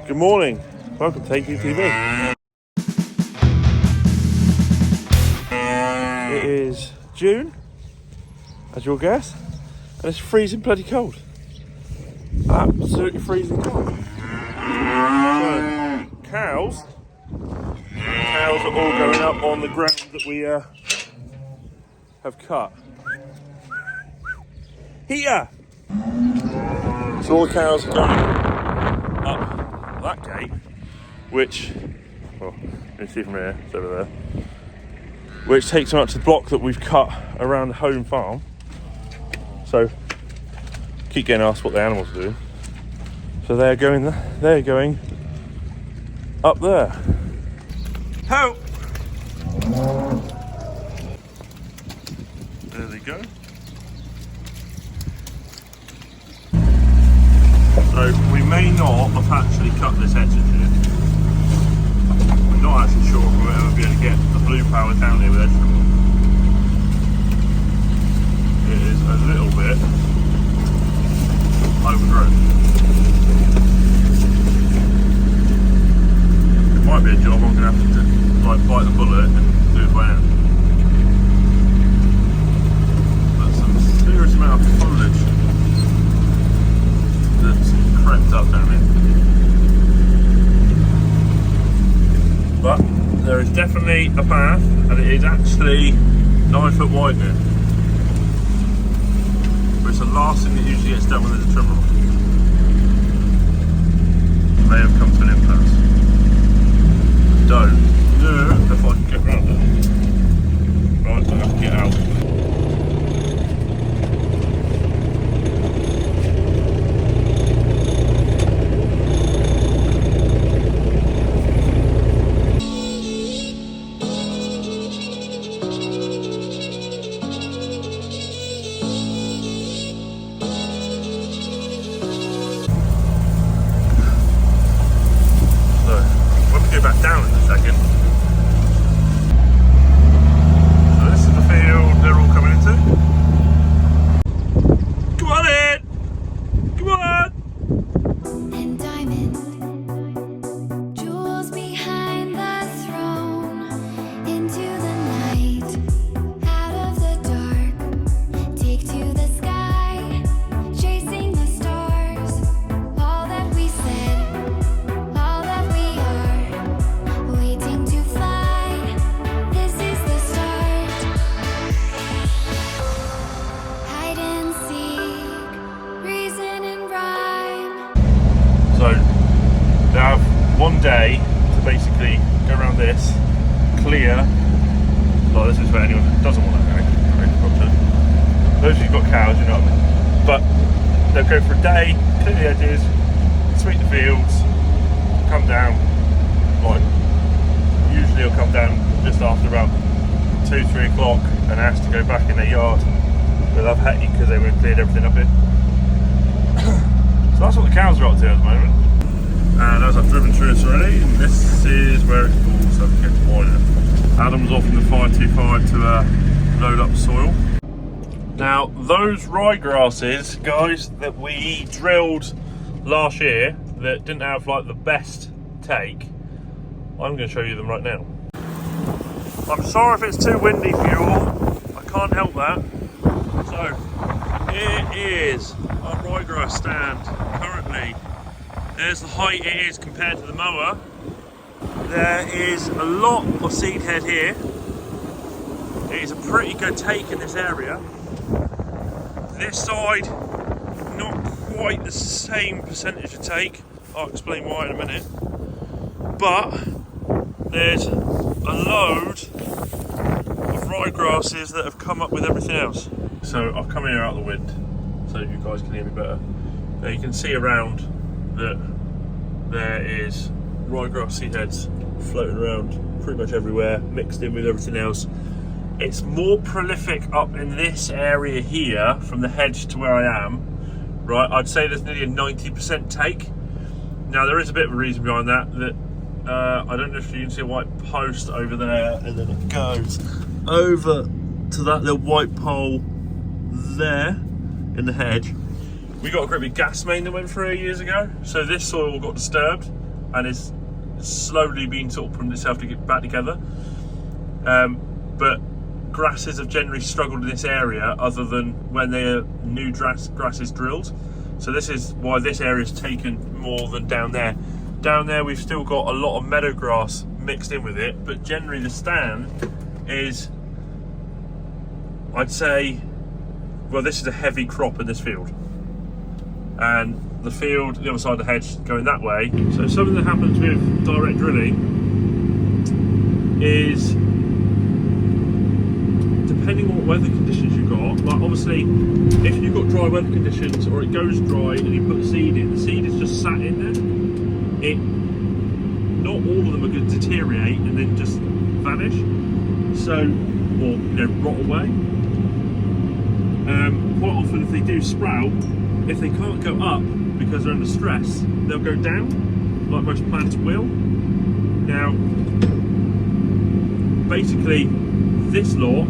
Good morning, welcome to Thehayteamtv. It is June, as you'll guess, and it's freezing bloody cold. Absolutely freezing cold. So, cows are all going up on the ground that we have cut. Here! So all the cows are going up that gate, which, well, you can see from here, it's over there, which takes them up to the block that we've cut around the home farm. So, keep getting asked what the animals are doing. So they're going up there. Help! There they go. So we may not have actually cut this edge here. We're not actually sure if we'll ever be able to get the blue power down here with edge trim. It is a little bit overgrown. It might be a job I'm going to have to like bite the bullet and do it by hand. But some serious amount of foliage that's crept up down here. But there is definitely a path, and it is actually 9 foot wide now. But it's the last thing that usually gets done when there's a trim roll. May have come to an impasse. Don't know if I can get around there. Right, I have to get out. Back down in a second. So this is the field they're all coming into. Come on in! Come on! And diamond jewels behind the throne, into the night, out of the dark, take to the sky, chasing the stars, all that we said, all that we are. Waiting to fly, this is the start. Hide and seek, reason and rhyme. So they have one day to basically go around this, clear. Like this is for anyone that doesn't want that going. Those of you who've got cows, you know what I mean. But they'll go for a day, clear the edges, sweep the fields, come down, like usually it'll come down just after about 2-3 o'clock and ask to go back in their yard. But they've had it because they would have cleared everything up here. So that's what the cows are up to at the moment. And as I've driven through this already, this is where it's cool, so I can get to boiling. Adam's off in the 525 to load up soil. Now those ryegrasses, guys, that we drilled last year that didn't have like the best take, I'm going to show you them right now. I'm sorry if it's too windy for you all, I can't help that. So, here is our ryegrass stand currently. There's the height it is compared to the mower. There is a lot of seed head here. It is a pretty good take in this area. This side, not quite the same percentage of take. I'll explain why in a minute. But there's a load of ryegrasses that have come up with everything else. So I've come here out of the wind so you guys can hear me better. Now you can see around that there is ryegrass seed heads floating around pretty much everywhere, mixed in with everything else. It's more prolific up in this area here from the hedge to where I am. Right, I'd say there's nearly a 90% take. Now there is a bit of a reason behind that, I don't know if you can see a white post over there, and then it goes over to that little white pole there in the hedge. We got a great big gas main that went through here years ago, so this soil got disturbed and is slowly being sort of putting itself to get back together. But grasses have generally struggled in this area, other than when they are new grasses drilled. So this is why this area is taken more than down there. Down there we've still got a lot of meadow grass mixed in with it, but generally the stand is, I'd say, well, this is a heavy crop in this field, and the field, the other side of the hedge, going that way. So something that happens with direct drilling is, depending on what weather conditions you've got, like obviously if you've got dry weather conditions or it goes dry and you put the seed in, the seed is just sat in there. Not all of them are going to deteriorate and then just vanish, so, or rot away. Quite often if they do sprout, if they can't go up because they're under stress, they'll go down, like most plants will. Now, basically, this lot,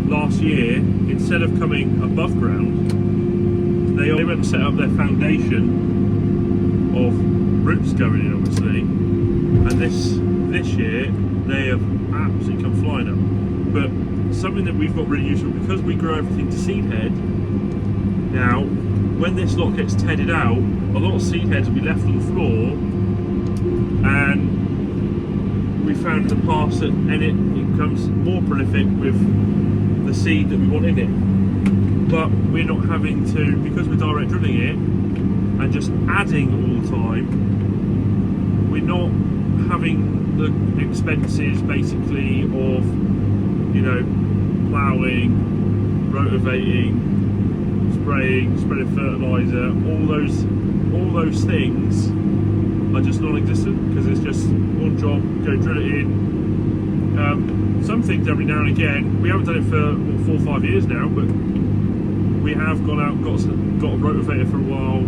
last year, instead of coming above ground, they went and set up their foundation of roots going in, obviously, and this year, they have absolutely come flying up. But something that we've got really useful, because we grow everything to seed head, now, when this lot gets tedded out, a lot of seed heads will be left on the floor, and we found in the past that it becomes more prolific with the seed that we want in it. But we're not having to, because we're direct drilling it and just adding all the time, we're not having the expenses basically of, ploughing, rotivating, spraying, spreading fertilizer, all those things are just non-existent, because it's just one job, go drill it in. Some things every now and again, we haven't done it for 4 or 5 years now, but we have gone out, got a rotivator for a while,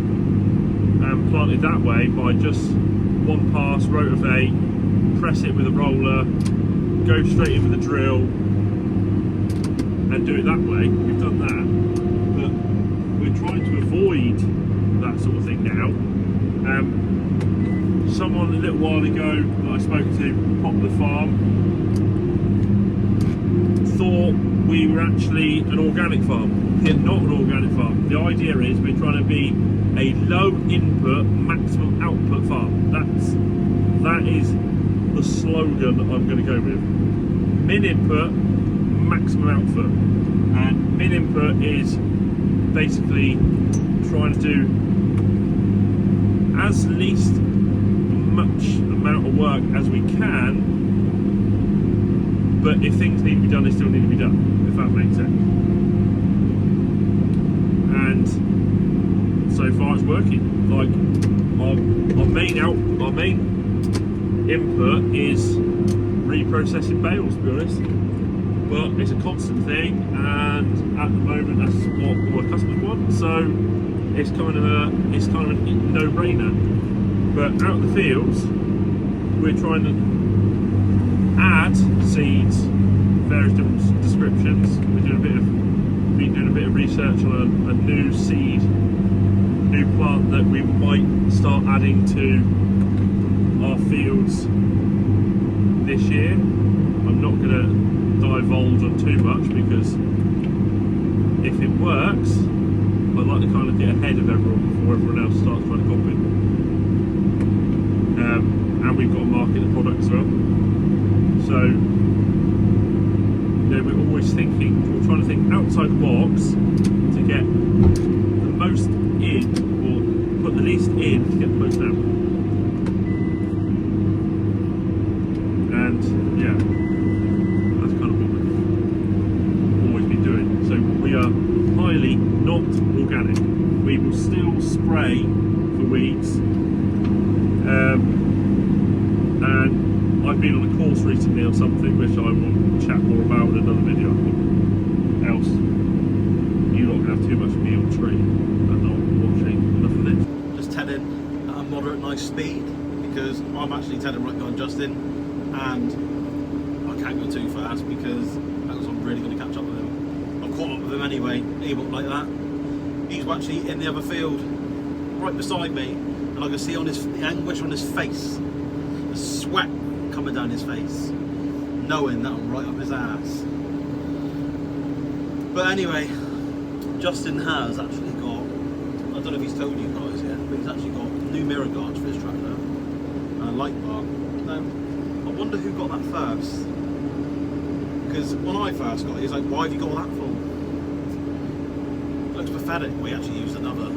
and planted that way by just one pass, rotivate, press it with a roller, go straight in with a drill, and do it that way. We've done that, but we're trying to avoid that sort of thing now. Someone a little while ago that I spoke to, Popular Farm, thought we were actually an organic farm. We're not an organic farm. The idea is we're trying to be a low input, maximum output farm. That is the slogan that I'm going to go with. Min input, maximum output. And min input is basically trying to do as least much amount of work as we can, but if things need to be done, they still need to be done, if that makes sense. And so far it's working. Like our main input is reprocessing bales, to be honest, but it's a constant thing, and at the moment that's what all our customers want, so it's kind of a no-brainer. But out in the fields, we're trying to add seeds, various different descriptions. We're doing a bit of research on a new seed, new plant that we might start adding to our fields this year. I'm not going to divulge on too much, because if it works, I'd like to kind of get ahead of everyone before everyone else starts trying to copy. And we've got to market the product as well. So, we're always we're trying to think outside the box to get the most in, or put the least in to get the most out. And yeah, that's kind of what we've always been doing. So we are highly not organic. We will still spray for weeds. And I've been on a course recently or something, which I will chat more about in another video, I think. Else, you're not going to have too much of me on screen and not watching enough of this. Just tedding at a moderate, nice speed, because I'm actually tedding right behind Justin, and I can't go too fast because I'm really going to catch up with him. I've caught up with him anyway. He won't like that. He's actually in the other field, right beside me, and I can see on the anguish on his face, the sweat coming down his face, knowing that I'm right up his ass. But anyway, Justin has actually got, I don't know if he's told you guys yet, but he's actually got new mirror guards for his tractor and a light bar. Now, I wonder who got that first, because when I first got it, he's like, why have you got that for? It looks pathetic. We actually used another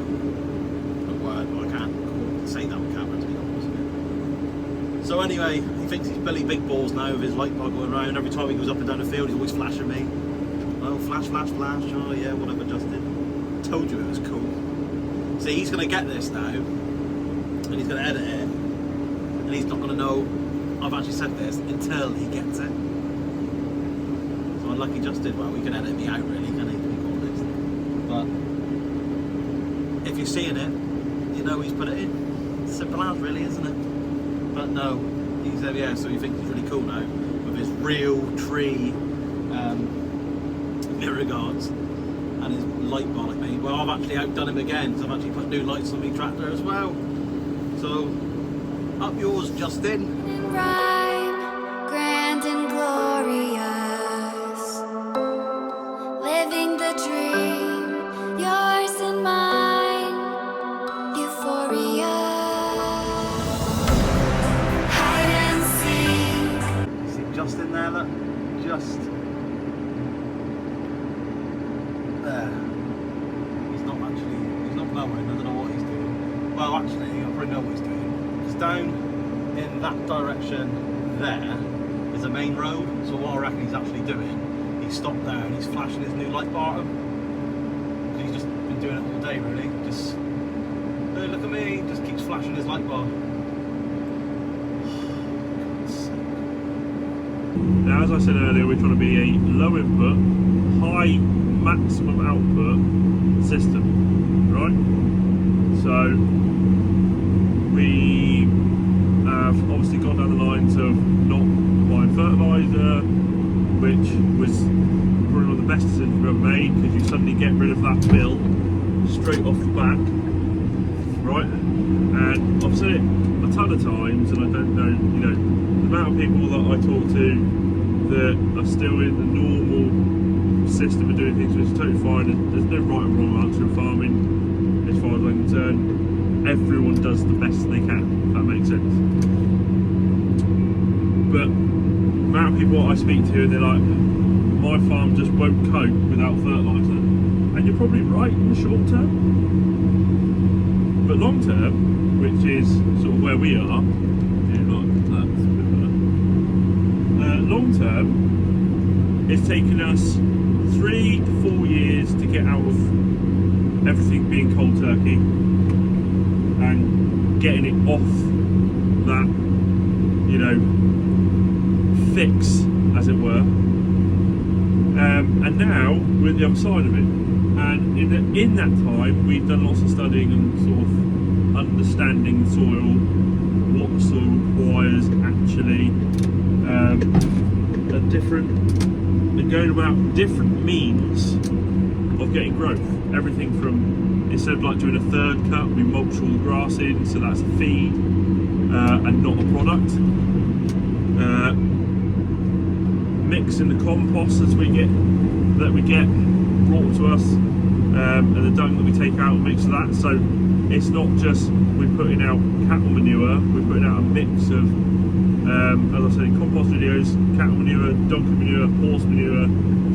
word, but I can't say that on camera, to be honest. So anyway, he thinks he's Billy Big Balls now with his light bar going around. Every time he goes up and down the field, he's always flashing me. Oh, flash, flash, flash. Oh yeah, whatever, Justin. Told you it was cool. See, he's going to get this now, and he's going to edit it, and he's not going to know I've actually said this until he gets it. So unlucky Justin. Well, he can edit me out really, can he, to be honest? But if you're seeing it, you know he's put it in. Simple as, really, isn't it? But no, he's yeah. So he thinks he's really cool now with his real tree mirror guards and his light bar like me. Well, I've actually outdone him again, so I've actually put new lights on my tractor as well. So up yours, Justin. In rhyme, grand and glorious, living the dream, yours and mine, euphoria, hide and seek. See Justin there, look, just there. He's not mowing, I don't know what he's doing. Well, actually, I probably know what he's doing. Because down in that direction there is a main road, so what I reckon he's actually doing, he's stopped there and he's flashing his new light bar at him. He's just been doing it all day, really. Just, hey, look at me, just keeps flashing his light bar. Now, as I said earlier, we're trying to be a low input, high maximum output system, right? So we have obviously gone down the lines of not buying fertiliser, which was probably one of the best decisions we've ever made, because you suddenly get rid of that bill straight off the back, right? And I've said it a ton of times, and I don't know, you know, the amount of people that I talk to that are still in the normal system of doing things, which is totally fine. There's no right or wrong answer in farming, as far as I'm concerned. Everyone does the best they can, if that makes sense. But the amount of people I speak to, they're like, my farm just won't cope without fertiliser. And you're probably right in the short term. But long term, which is sort of where we are, long term, it's taken us 3 to 4 years to get out of everything being cold turkey and getting it off that, you know, fix, as it were. And now we're at the other side of it. And in that time, we've done lots of studying and sort of understanding the soil, what the soil requires actually, and going about different means of getting growth. Everything from, instead of like doing a third cut, we mulch all the grass in, so that's a feed and not a product. Mixing the compost that we get brought to us, and the dung that we take out and mix that. So it's not just we're putting out cattle manure, we're putting out a mix of, as I said, compost videos, cattle manure, donkey manure, horse manure,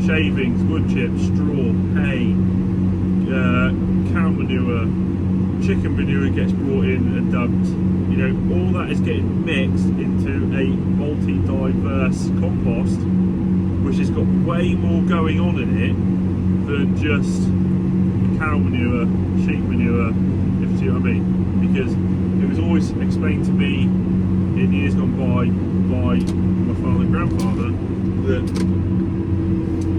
shavings, wood chips, straw, hay, cow manure, chicken manure gets brought in and dumped. You know, all that is getting mixed into a multi-diverse compost, which has got way more going on in it than just cow manure, sheep manure, if you see what I mean. Because it was always explained to me in years gone by my father and grandfather that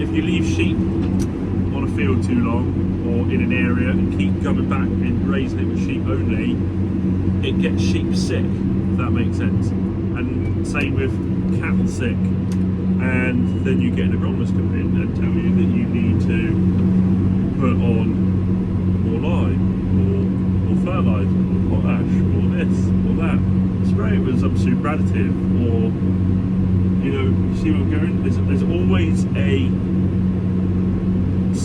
if you leave sheep on a field too long or in an area and keep coming back and grazing it with sheep only, it gets sheep sick, if that makes sense. And same with cattle sick. And then you get an agronomist come in and tell you that you need to put on more lime or fertilise, or potash, or this, or that. Spray it with some super additive, or, you know, you see where I'm going? There's always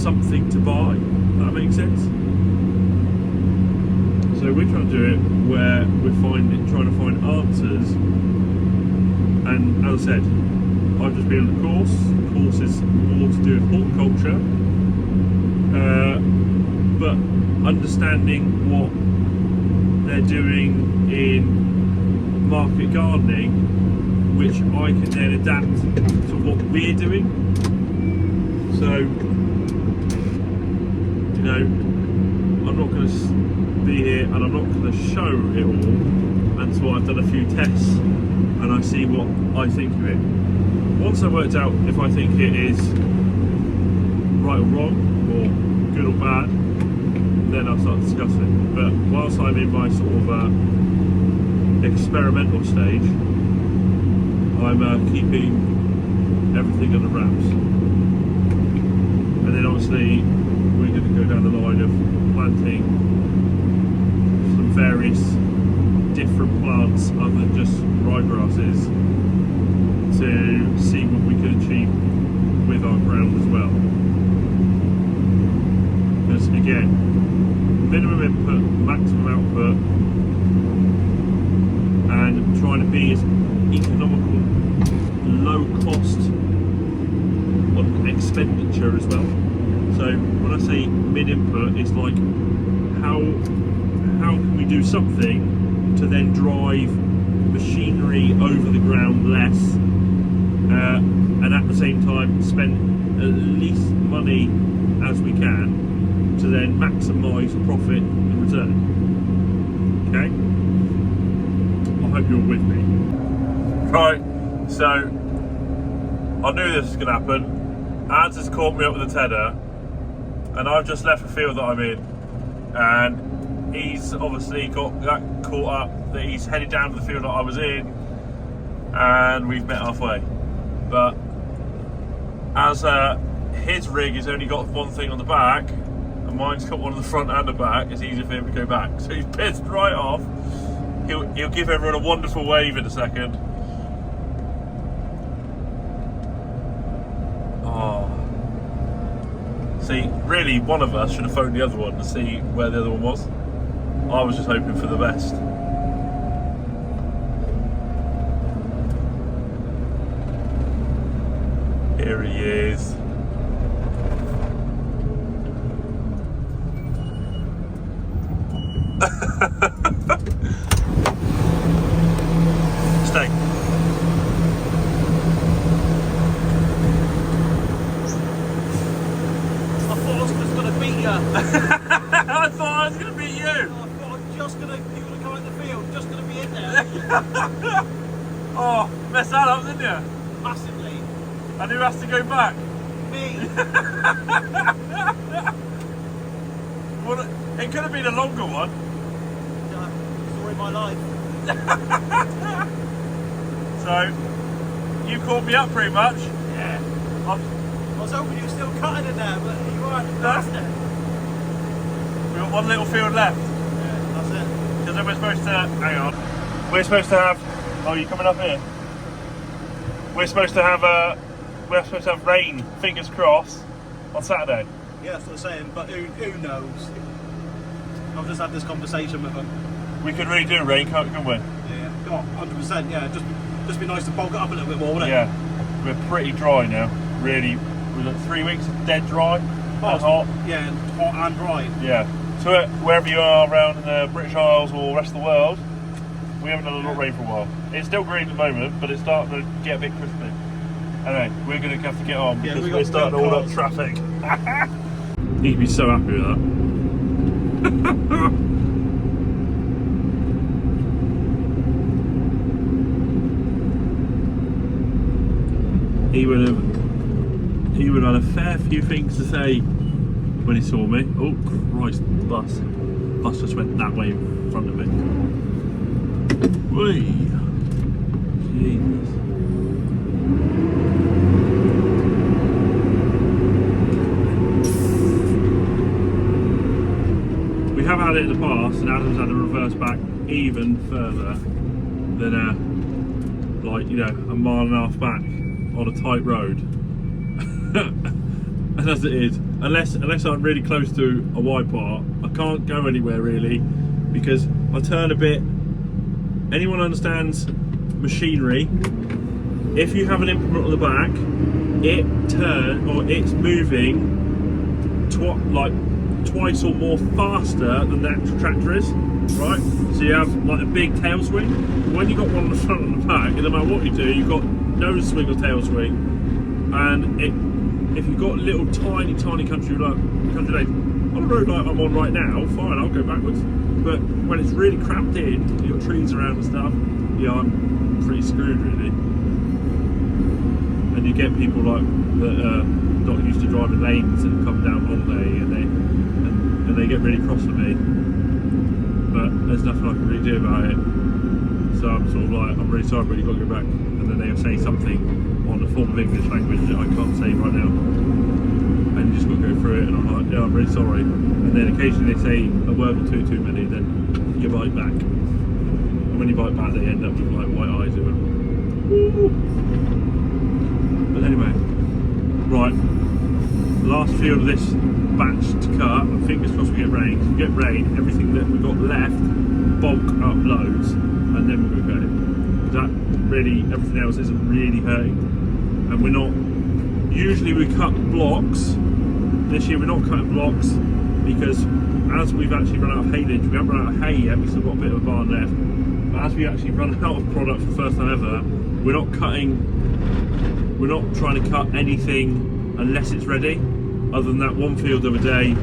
something to buy. That makes sense? So we're trying to do it where we're trying to find answers. And as I said, I've just been on a course. The course is more to do with horticulture, but understanding what they're doing in market gardening, which I can then adapt to what we're doing. So, you know, I'm not going to be here and I'm not going to show it all until I've done a few tests and I see what I think of it. Once I've worked out if I think it is right or wrong, or good or bad, then I'll start discussing. But whilst I'm in my sort of experimental stage, I'm keeping everything under wraps. And then obviously we're going to go down the line of planting some various different plants other than just ryegrasses to see what we can achieve with our ground as well. Because again, minimum input, maximum output, and trying to be as economical, low cost on expenditure as well. So when I say mid input, it's like how can we do something to then drive machinery over the ground less, and at the same time spend at least money as we can to then maximise the profit and return. Okay? I hope you're with me. Right, so I knew this was going to happen. Ads has caught me up with a tedder, and I've just left the field that I'm in, and he's obviously got that caught up that he's headed down to the field that I was in, and we've met halfway. But as his rig has only got one thing on the back, and mine's got one on the front and the back, it's easier for him to go back. So he's pissed right off. He'll give everyone a wonderful wave in a second. Oh. See, really, one of us should have phoned the other one to see where the other one was. I was just hoping for the best. Here he is. Stay. I thought I was just going to beat you. I thought I was going to beat you. I thought you were going to come out the field, just going to be in there. Oh, messed that up, didn't you? Massively. And who has to go back? Me. Well, it could have been a longer one. Story of my life. So, you caught me up pretty much. Yeah. I was hoping you were still cutting in there, but you weren't. That's it. We've got one little field left. Yeah, that's it. Because then we're supposed to, hang on. We're supposed to have, oh, you coming up here? We're supposed to have rain, fingers crossed, on Saturday. Yeah, that's what I'm saying, but who knows? I've just had this conversation with them. We could really do rain, couldn't we? Yeah, oh, 100%, yeah. Just be nice to bulk it up a little bit more, wouldn't it? Yeah. We're pretty dry now, really. We've got 3 weeks of dead dry and hot. Yeah, and hot and dry. Yeah. So wherever you are around in the British Isles or rest of the world, we haven't had a lot of rain for a while. It's still green at the moment, but it's starting to get a bit crispy. Anyway, we're going to have to get on because we're starting to hold up traffic. He'd be so happy with that. He would have had a fair few things to say when he saw me. Oh Christ, the bus just went that way in front of me. Whee! Jesus. We have had had it in the past, and Adam's had to reverse back even further than like, you know, a mile and a half back on a tight road. And as it is, unless I'm really close to a wide part, I can't go anywhere really, because I turn a bit. Anyone understands machinery? If you have an implement on the back, it's moving twice or more faster than the actual tractor is, right? So you have like a big tail swing. When you got one on the front and the back, no matter what you do, you've got no swing or tail swing. And if you've got little tiny country lanes on a road like I'm on right now, fine, I'll go backwards. But when it's really cramped in, you've got trees around and stuff, yeah, I'm pretty screwed really. And you get people like that are not used to driving lanes and come down holiday, and they get really cross with me. But there's nothing I can really do about it. So I'm sort of like, I'm really sorry, but you've got to go back. And then they'll say something on a form of English language that I can't say right now. And you just got to go through it, and I'm like, yeah, I'm really sorry. And then occasionally they say a word or two too many, then you bite back. And when you bite back, they end up with like white eyes. Woo! But anyway, right, last field of this batch to cut, and fingers crossed we get rain. If we get rain, everything that we've got left, bulk up loads, and then we'll go cut it. That really, everything else isn't really hurting. And we're not, usually we cut blocks. This year we're not cutting blocks, because as we've actually run out of haylage, we haven't run out of hay yet, we've still got a bit of a barn left. But as we actually run out of product for the first time ever, we're not trying to cut anything unless it's ready, other than that one field the other day,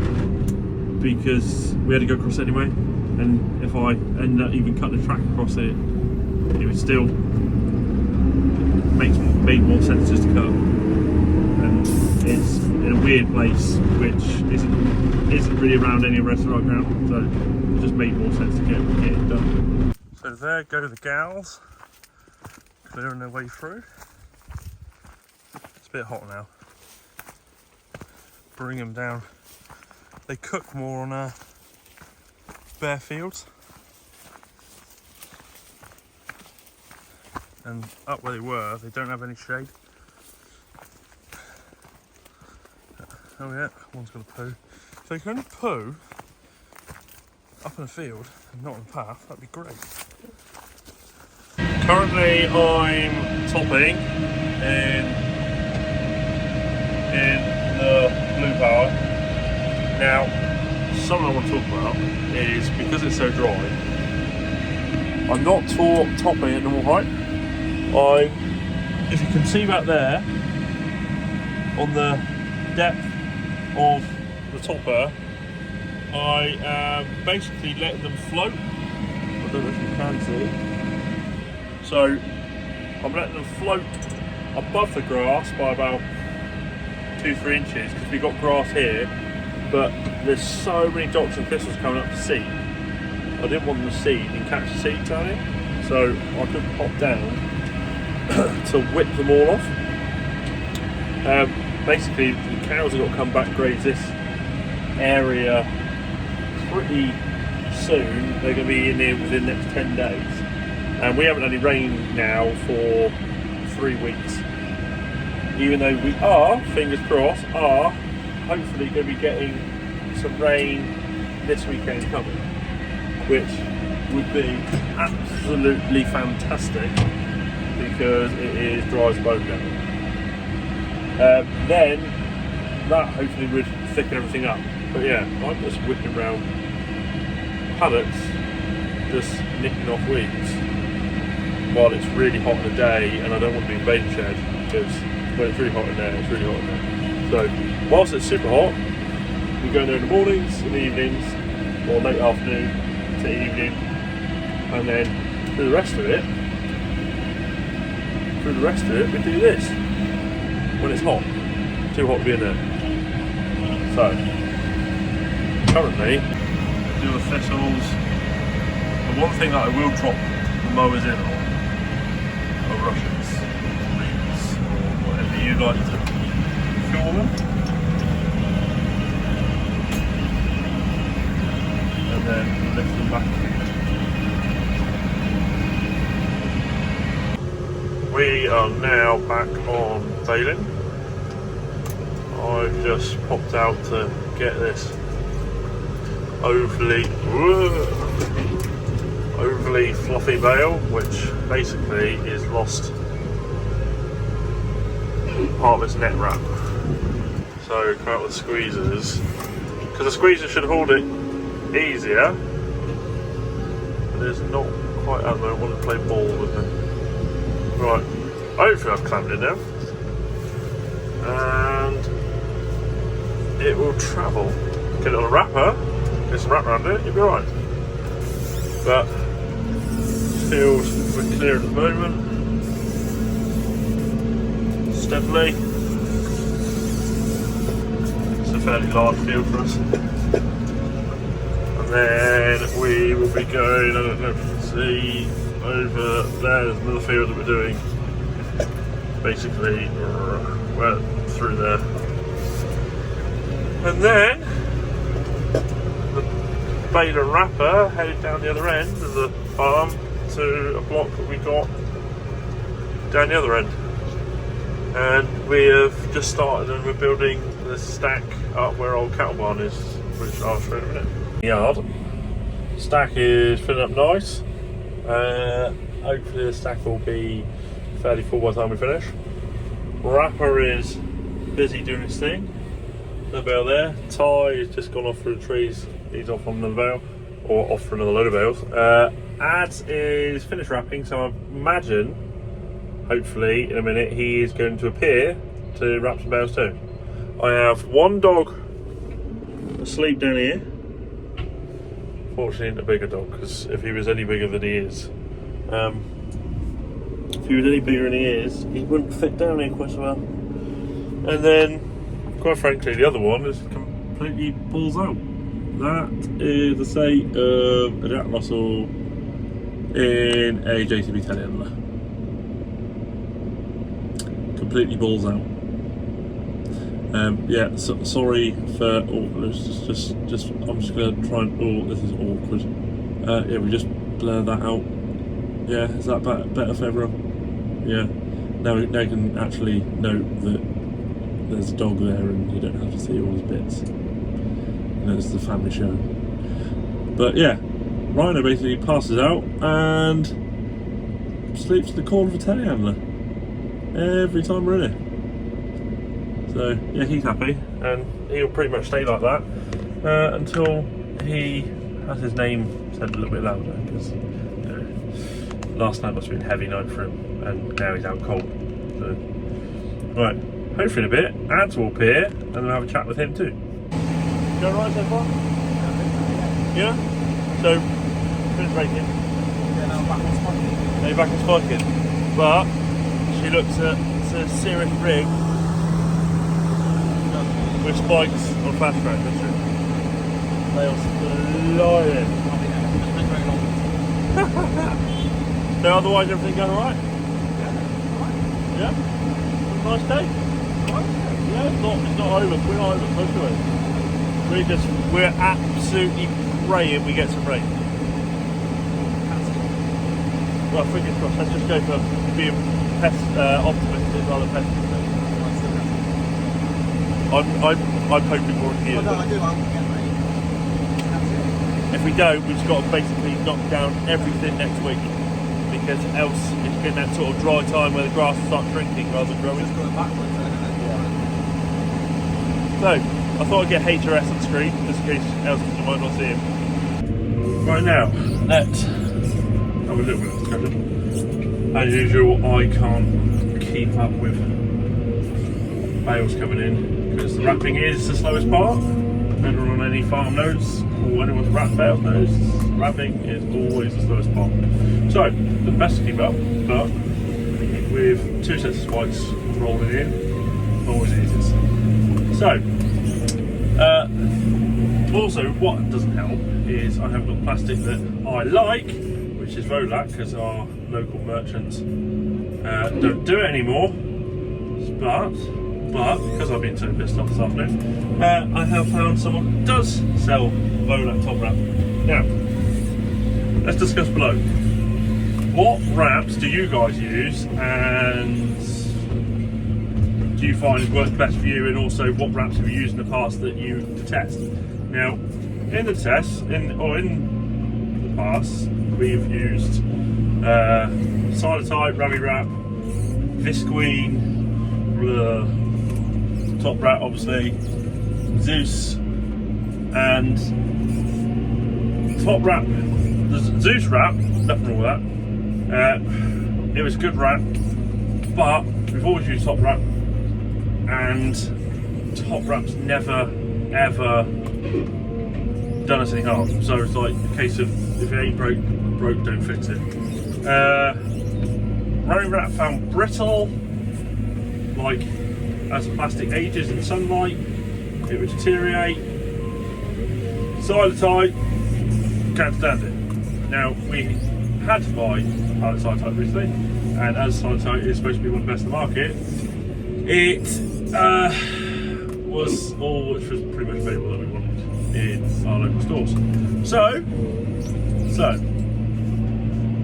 because we had to go across anyway, and if I end up even cutting the track across it, it would still made more sense just to cut. And it's in a weird place which isn't really around any restaurant ground, so it just made more sense to get it done. So there go the gals, clearing their way through. It's a bit hot now. Bring them down. They cook more on bare fields, and up where they were, they don't have any shade. Oh yeah, one's got a poo. So you can only poo up in a field and not on the path. That'd be great. Currently, I'm topping in the blue power. Now, something I want to talk about is, because it's so dry, I'm not topping at normal height. If you can see back there, on the depth of the topper, I am basically letting them float. I don't know if you can see. So I'm letting them float above the grass by about 2-3 inches, because we've got grass here, but there's so many docks and thistles coming up to seed. I didn't want them to seed and catch the seed down here, so I could pop down to whip them all off. Basically, the cows have got to come back graze this area pretty soon. They're going to be in here within the next 10 days. And we haven't had any rain now for 3 weeks. Even though we are, fingers crossed, hopefully going to be getting some rain this weekend coming, which would be absolutely fantastic, because it is dry as a bone down. Then that hopefully would thicken everything up. But yeah, I'm just whipping around paddocks, just nicking off weeds while it's really hot in the day, and I don't want to be in baling shed, because when it's really hot in there, it's really hot in there. So whilst it's super hot, we go in there in the mornings, in the evenings, or late afternoon to evening, and then through the rest of it, we do this when it's hot. Too hot to be in there. So currently, do the thistles. The one thing that I will drop the mowers in on are rushes, reeds, or whatever you like to call them. And then lift them back. We are now back on baling. I've just popped out to get this overly fluffy bale, which basically is lost part of its net wrap. So come out with squeezers, because the squeezer should hold it easier, but it's not quite at the moment. I want to play ball with it. Right, hopefully I've clamped it now, and it will travel. Get it on a wrapper, get some wrap around it, you'll be alright. But feels we're clear at the moment. Steadily. It's a fairly large field for us. And then we will be going, I don't know if you can see, over there's another field that we're doing. Basically, we're through there. And then the baler wrapper headed down the other end of the farm to a block that we got down the other end. And we have just started and we're building the stack up where old cattle barn is, which I'll show you in a minute. Yard. Stack is filling up nice. Hopefully the stack will be fairly full by the time we finish. Wrapper is busy doing his thing. No bale there. Ty has just gone off through the trees. He's off on another bale, or off for another load of bales. Ads is finished wrapping, so I imagine, hopefully, in a minute, he is going to appear to wrap some bales too. I have one dog asleep down here. Fortunately, a bigger dog, because if he was any bigger than he is, he wouldn't fit down here quite so well. And then, quite frankly, the other one is completely balls out. That is the state of a Jack Russell in a JCB telehandler. Completely balls out. Yeah, so, sorry for just I'm just gonna try and, oh, this is awkward. Yeah, we just blur that out. Yeah, is that better for everyone? Yeah. Now you can actually note that there's a dog there and you don't have to see all his bits. You know, this is the family show. But yeah, Rhino basically passes out and sleeps in the corner of a telehandler every time we're in it. So yeah, he's happy and he'll pretty much stay like that until he has his name said a little bit louder, because last night must have been a heavy night for him and now he's out cold. So, right, hopefully in a bit Ads will appear and we'll have a chat with him too. You alright so far? Yeah? So, finished raking. Yeah, now back on spiking. Now you're back on spiking. But she looks at it's a serious rig with spikes on fastrac, doesn't it? They are flying. So otherwise everything going alright? Yeah? Nice day? Yeah, it's not over. We're not over, close to it. We're absolutely praying we get some rain. Well, fingers crossed. Let's just go for being optimistic rather than pessimistic. I'm hoping more than you. I do. I'm getting rain. If we don't, we've just got to basically knock down everything next week, because else it's been that sort of dry time where the grass will start shrinking rather than growing. It's going backwards, isn't it? So, I thought I'd get HRS on screen, just in case else you might not see him. Right now, let's have a little bit of discussion. As usual, I can't keep up with bales coming in, because the wrapping is the slowest part. Everyone on any farm knows, or anyone's wrapped bale knows, wrapping is always the slowest part. So, the best to keep up, but with two sets of spikes rolling in, always easiest. So, also what doesn't help is I haven't got plastic that I like, which is Volac, because our local merchants don't do it anymore. But But because I've been so pissed off this afternoon, I have found someone who does sell Bale top wrap. Now, let's discuss below. What wraps do you guys use, and do you find it works best for you, and also what wraps have you used in the past that you detest? Now, in the test, in the past, we've used Thehayteamtv, Rami Wrap, Visqueen, top wrap obviously, Zeus, and top wrap. The Zeus wrap, nothing wrong with that. It was a good wrap, but we've always used top wrap, and top wrap's never ever done us any harm. So it's like a case of if it ain't broke, don't fix it. Rami wrap found brittle, like as plastic ages in sunlight, it would deteriorate. Thehayteamtv, can't stand it. Now we had to buy Thehayteamtv recently, and as Thehayteamtv is supposed to be one of the best in the market, it was all which was pretty much available that we wanted in our local stores. So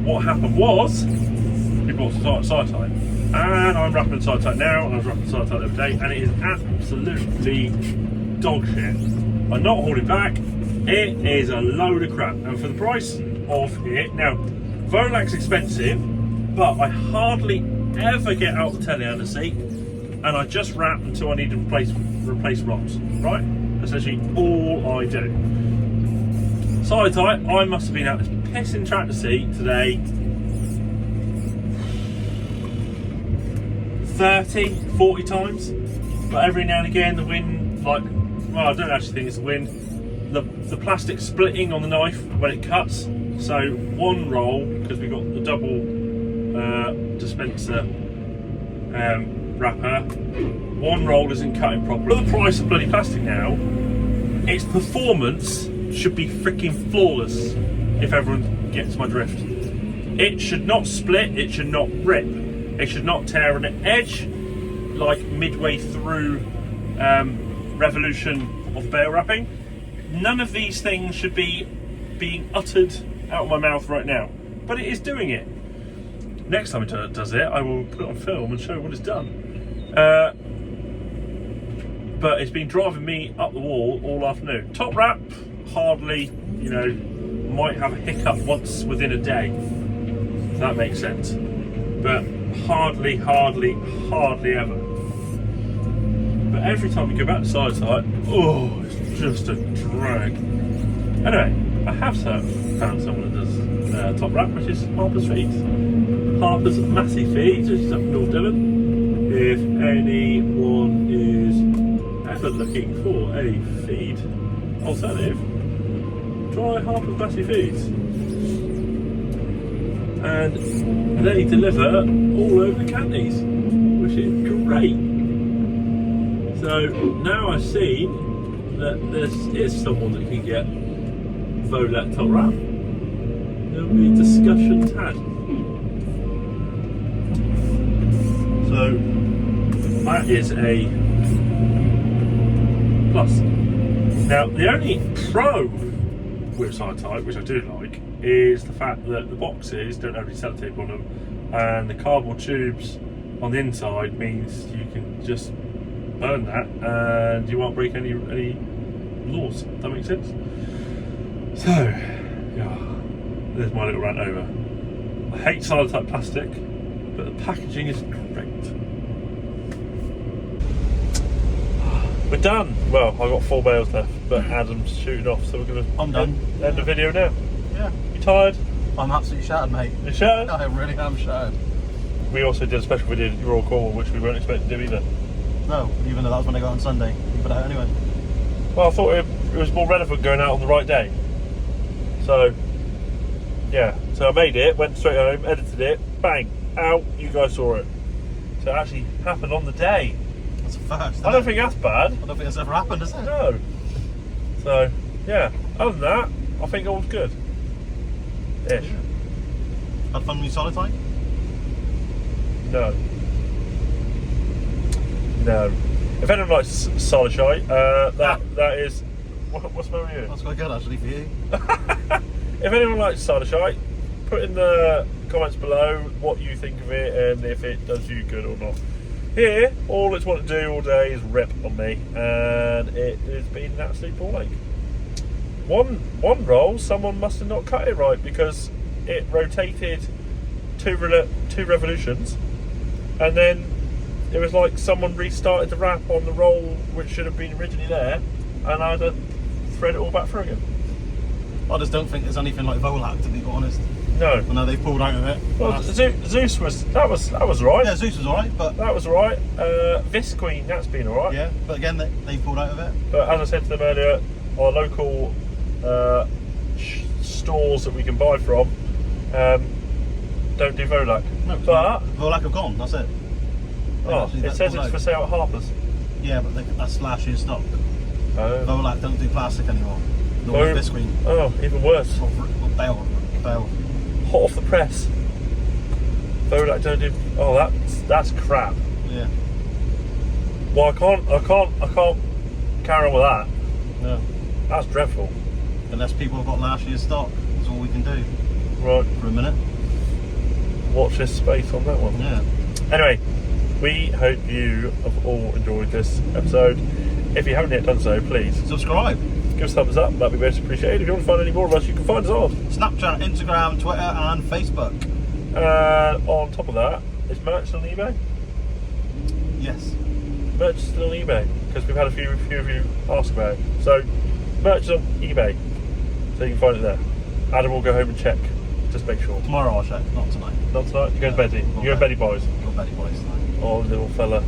what happened was we bought Thehayteamtv, and I'm wrapping Thehayteamtv now, and I was wrapping Thehayteamtv the other day, and it is absolutely dog shit. I'm not holding back. It is a load of crap, and for the price of it, now Volac's expensive, but I hardly ever get out the telly out of the seat, and I just wrap until I need to replace rods, right? Essentially all I do. Thehayteamtv, I must have been out this pissing tractor seat today 30, 40 times, but every now and again the wind, like, well, I don't actually think it's the wind, the plastic splitting on the knife when it cuts. So one roll, because we got the double dispenser wrapper, one roll isn't cutting properly. For the price of bloody plastic now, its performance should be freaking flawless, if everyone gets my drift. It should not split, it should not rip, it should not tear an edge like midway through revolution of Bale wrapping. None of these things should be being uttered out of my mouth right now, but it is doing it. Next time it does it, I will put it on film and show what it's done. But it's been driving me up the wall all afternoon. Top wrap, hardly, you know, might have a hiccup once within a day, if that makes sense. But hardly ever. But every time we go back to Thehayteamtv, oh, it's just a drag. Anyway, I have found someone that does top wrap, which is Harper's Feeds. Harper's Massive Feeds, which is up in North Devon. If anyone is ever looking for a feed alternative, try Harper's Massive Feeds. And they deliver all over the counties, which is great. So now I see that there is someone that can get Volet top wrap. There'll be discussions had. So that is a plus. Now the only pro with Thehayteamtv, which I do like, is the fact that the boxes don't have any sellotape on them, and the cardboard tubes on the inside means you can just burn that and you won't break any laws. Does that make sense? So, yeah, there's my little rant over. I hate Thehayteamtv plastic, but the packaging is great. We're done. Well, I've got 4 bales left, but Adam's shooting off, so we're going to end the video now. Yeah. You tired? I'm absolutely shattered, mate. You shattered? I really am shattered. We also did a special video at Royal Cornwall, which we weren't expecting to do either. No, even though that was when I got on Sunday. You put it out anyway. Well, I thought it was more relevant going out on the right day. So, yeah. So I made it, went straight home, edited it, bang, out, you guys saw it. So it actually happened on the day. That's a first. I don't think that's bad. I don't think that's ever happened, has it? No. So, yeah. Other than that, I think all's good. Ish. Yeah. Had fun with your Thehayteamtv? No. No. If anyone likes solishite, that is. What's the matter with you? That's quite good actually for you. If anyone likes solishite, put in the comments below what you think of it and if it does you good or not. Here, all it's wanted to do all day is rip on me, and it has been an absolute ball ache. One roll, someone must have not cut it right because it rotated two revolutions, and then it was like someone restarted the wrap on the roll which should have been originally there, and I had to thread it all back through again. I just don't think there's anything like Volak, to be honest. No. I know they've pulled out of it. Well, Zeus was right. Yeah, Zeus was alright, but That was right. Visqueen, that's been alright. yeah, but again they pulled out of it. But as I said to them earlier, our local stores that we can buy from don't do Volak. No, but Volak have gone. That's it. it says it's for sale at Harper's. Yeah, but that's last year's stock. Oh. Volak don't do plastic anymore. Nor Visqueen. Oh, even worse. Or Bale. Hot off the press. Volak don't do. Oh, that's crap. Yeah. Well, I can't carry on with that. No. That's dreadful. Unless people have got last year's stock, that's all we can do Right. for a minute. Watch this space on that one. Yeah. Anyway, we hope you have all enjoyed this episode. If you haven't yet done so, please Subscribe. give us a thumbs up. That'd be most appreciated. If you want to find any more of us, you can find us on. Snapchat, Instagram, Twitter, and Facebook. And on top of that, is merch still on eBay? Yes. Merch is still on eBay because we've had a few of you ask about it. So, merch is on eBay, so you can find it there. Adam will go home and check, just make sure. Tomorrow I'll check, not tonight. Not tonight. You go to Betty. You go to Betty Boys. Got Betty Boys tonight. Oh, little fella.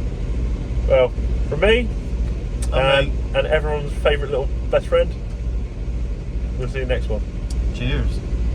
Well, from me Okay. and everyone's favourite little best friend, we'll see you next one. Cheers.